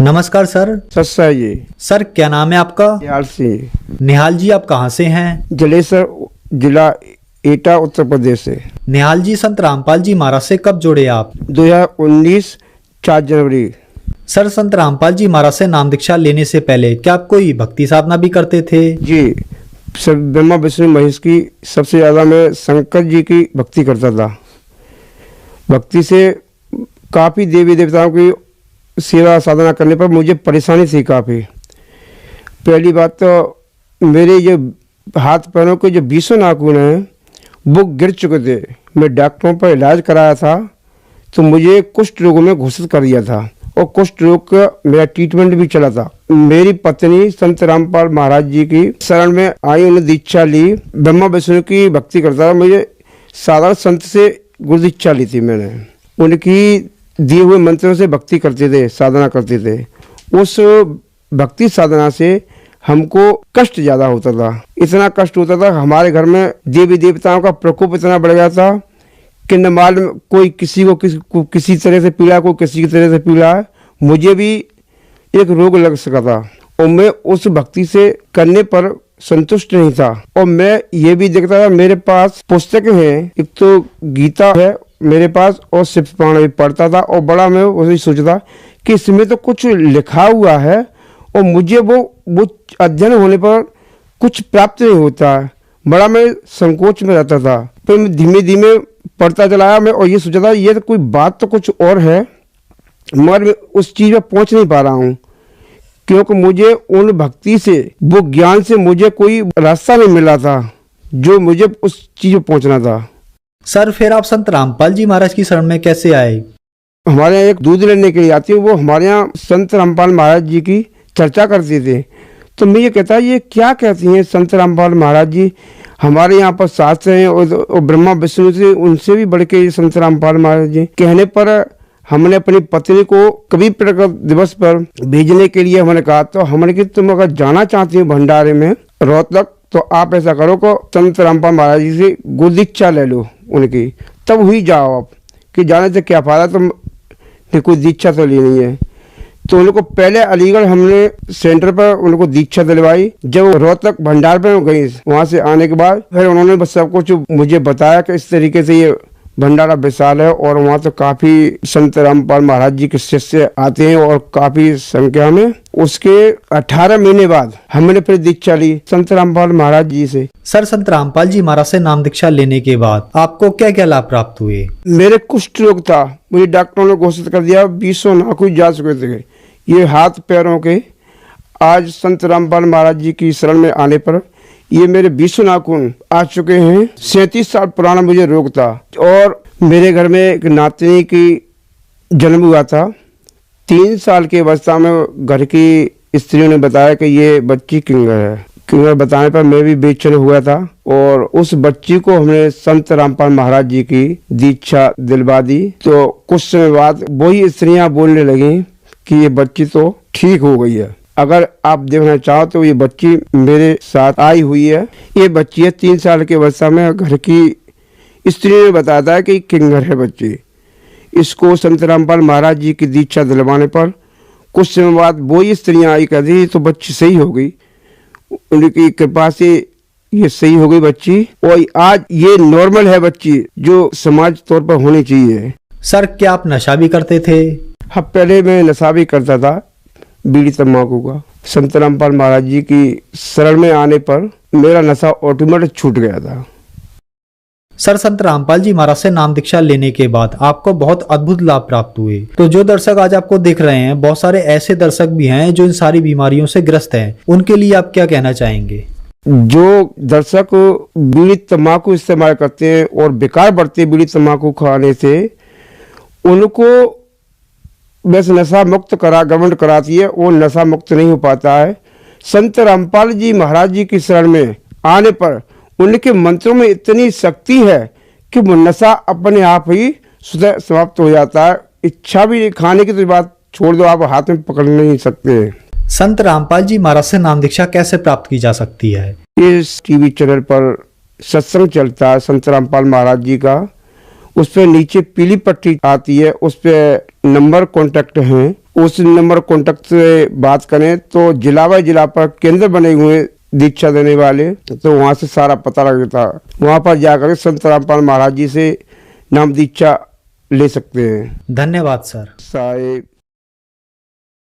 नमस्कार सर। सत्सा जी। सर क्या नाम है आपका? निहाल सिंह। निहाल जी आप कहाँ से हैं? जलेसर जिला एटा उत्तर प्रदेश से। निहाल जी संत रामपाल जी महाराज से कब जुड़े आप? 2019 4 जनवरी। सर संत रामपाल जी महाराज से नाम दीक्षा लेने से पहले क्या आप कोई भक्ति साधना भी करते थे? जी, सब ब्रह्मा विष्णु महेश की सबसे ज़्यादा मैं शंकर जी की भक्ति करता था। भक्ति से काफ़ी देवी देवताओं की सेवा साधना करने पर मुझे परेशानी थी काफ़ी। पहली बात तो मेरे ये हाथ पैरों के जो 20 नाखून हैं वो गिर चुके थे। मैं डॉक्टरों पर इलाज कराया था तो मुझे कुष्ठ रोग में घोषित कर दिया था और कुष्ठ रोग का मेरा ट्रीटमेंट भी चला था। मेरी पत्नी संत रामपाल महाराज जी की शरण में आई, उन्हें दीक्षा ली। ब्रह्मा विष्णु की भक्ति करता था। मुझे साधारण संत से गुरु दीक्षा ली थी मैंने। उनकी दिए हुए मंत्रों से भक्ति करते थे, साधना करते थे। उस भक्ति साधना से हमको कष्ट ज़्यादा होता था। इतना कष्ट होता था, हमारे घर में देवी देवताओं का प्रकोप इतना बढ़ गया था कि न मालूम कोई किसी को किसी तरह से पीड़ा, को किसी तरह से पीड़ा है। मुझे भी एक रोग लग सका था और मैं उस भक्ति से करने पर संतुष्ट नहीं था। और मैं ये भी देखता था, मेरे पास पुस्तकें हैं, एक तो गीता है मेरे पास और शिव पुराण भी पढ़ता था और बड़ा मैं वही सोचता कि इसमें तो कुछ लिखा हुआ है और मुझे वो अध्ययन होने पर कुछ प्राप्त नहीं होता है। बड़ा मैं संकोच में रहता था। फिर मैं धीमे धीमे पढ़ता चलाया मैं और ये सोचा था ये तो कोई बात तो कुछ और है, मगर मैं उस चीज़ में पहुंच नहीं पा रहा हूँ क्योंकि मुझे उन भक्ति से, वो ज्ञान से मुझे कोई रास्ता नहीं मिला था जो मुझे उस चीज़ में पहुंचना था। सर फिर आप संत रामपाल जी महाराज की शरण में कैसे आए? हमारे यहाँ एक दूध लेने के लिए आती है, वो हमारे यहाँ संत रामपाल महाराज जी की चर्चा करते थे। तो मैं ये कहता ये क्या कहती हैं संत रामपाल महाराज जी, हमारे यहाँ पर शास्त्र हैं और ब्रह्मा विष्णु से उनसे भी बढ़ के संत रामपाल महाराज जी। कहने पर हमने अपनी पत्नी को कवि प्रकट दिवस पर भेजने के लिए हमने कहा, तो हमने कि तुम अगर जाना चाहती हो भंडारे में रोहतक तो आप ऐसा करो को संत रामपाल महाराज जी से गुरु दीक्षा ले लो उनकी, तब हुई जाओ आप। कि जाने से क्या फायदा, तुम कोई दीक्षा तो ली नहीं है। तो उनको पहले अलीगढ़ हमने सेंटर पर उनको दीक्षा दिलवाई। जब रोहतक भंडार पर गई, वहाँ से आने के बाद फिर उन्होंने बस सब कुछ मुझे बताया कि इस तरीके से ये भंडारा विशाल है और वहाँ तो काफ़ी संत रामपाल महाराज जी के शिष्य आते हैं और काफ़ी संख्या में। उसके 18 महीने बाद हमने फिर दीक्षा ली संत रामपाल महाराज जी से। सर संत रामपाल जी महाराज से नाम दीक्षा लेने के बाद आपको क्या क्या लाभ प्राप्त हुए? मेरे कुष्ठ रोग था, मुझे डॉक्टरों ने घोषित कर दिया 20 नाखून जा चुके थे ये हाथ पैरों के। आज संत रामपाल महाराज जी की शरण में आने पर ये मेरे 20 नाखून आ चुके हैं। 37 साल पुराना मुझे रोग था और मेरे घर में एक नातनी की जन्म हुआ था। 3 साल की अवस्था में घर की स्त्रियों ने बताया कि ये बच्ची किंगर है। किंगर बताने पर मैं भी बेचैन हुआ था और उस बच्ची को हमने संत रामपाल महाराज जी की दीक्षा दिलवा दी। तो कुछ समय बाद वही स्त्रियां बोलने लगी कि ये बच्ची तो ठीक हो गई है। अगर आप देखना चाहो तो ये बच्ची मेरे साथ आई हुई है। ये बच्ची है 3 साल की अवस्था में। घर की स्त्री ने बताया था कि किंगर है बच्ची। इसको संत रामपाल महाराज जी की दीक्षा दिलवाने पर कुछ समय बाद वो ही स्त्रियाँ आई, कहती तो बच्ची सही हो गई। उनकी कृपा से ये सही हो गई बच्ची और आज ये नॉर्मल है बच्ची, जो समाज तौर पर होनी चाहिए। सर क्या आप नशा भी करते थे? हाँ, पहले मैं नशा भी करता था, बीड़ी तम्बाकू का। संत रामपाल महाराज जी की शरण में आने पर मेरा नशा ऑटोमेटिक छूट गया था। सर संत रामपाल जी महाराज से नाम दीक्षा लेने के बाद आपको बहुत अद्भुत लाभ प्राप्त हुए। तो जो दर्शक आज आपको देख रहे हैं, बहुत सारे ऐसे दर्शक भी हैं जो इन सारी बीमारियों से ग्रस्त हैं, उनके लिए आप क्या कहना चाहेंगे? जो दर्शक बीड़ी तम्बाकू इस्तेमाल करते हैं और बेकार बढ़ते बीड़ी तम्बाकू खाने से, उनको बस नशा मुक्त गवर्नमेंट कराती है, वो नशा मुक्त नहीं हो पाता है। संत रामपाल जी महाराज जी की शरण में आने पर उनके मंत्रों में इतनी शक्ति है कि वो नशा अपने आप ही स्वतः समाप्त हो जाता है। इच्छा भी खाने की तो बात छोड़ दो, आप हाथ में पकड़ नहीं सकते। संत रामपाल जी महाराज से नाम दीक्षा कैसे प्राप्त की जा सकती है? इस टीवी चैनल पर सत्संग चलता है संत रामपाल महाराज जी का, उस पर नीचे पीली पट्टी आती है, उस पर नंबर कॉन्टेक्ट हैं। उस नंबर कॉन्टेक्ट से बात करें तो जिला बाय जिला पर केंद्र बने हुए हैं दीक्षा देने वाले, तो वहाँ से सारा पता लग जाता है। वहाँ पर जाकर संत रामपाल महाराज जी से नाम दीक्षा ले सकते हैं। धन्यवाद सर। साहेब।